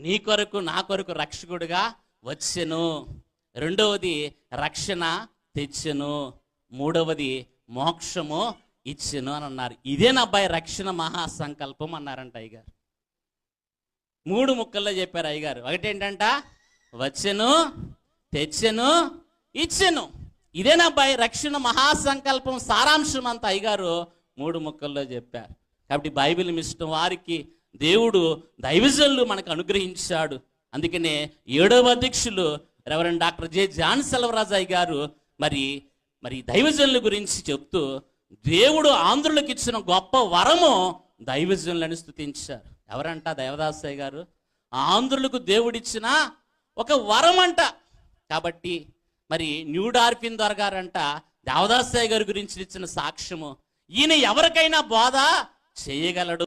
నీ కొరకు నా కొరకు రక్షకుడుగా వచ్చెను. రెండవది రక్షణ తెచ్చెను. మూడవది మోక్షము ఇచ్చెను అని అన్నారు. ఇదేనా అబ్బాయి రక్షణ మహాసంకల్పం అన్నారంట అయ్యగారు. 3 ముక్కల్లో చెప్పారు అయ్యగారు. ఒకటేంటంట, వచ్చెను, తెచ్చెను, ఇచ్చెను. ఇదేనా అబ్బాయి రక్షణ మహాసంకల్పం సారాంశం అంతా అయ్యగారు 3 ముక్కల్లో చెప్పారు. కాబట్టి బైబిల్ ఇష్టం వారికి దేవుడు దైవజనులు మనకు అనుగ్రహించాడు. అందుకనే 7వ అధ్యక్షులు reverend doctor J John Selvaraju అయ్య గారు మరి దైవజనుల గురించి చెప్తూ దేవుడు ఆంధ్రులకు ఇచ్చిన గొప్ప వరము దైవజనులను స్తుతించారు. ఎవరంట? దేవదాసయ్య గారు. ఆంధ్రులకు దేవుడిచ్చిన ఒక వరం అంట. కాబట్టి మరి న్యూ డార్ఫిన్ దొర గారంట దేవదాసయ్య గారి గురించి ఇచ్చిన సాక్ష్యము, ఈయన ఎవరికైనా బోధ చేయగలడు.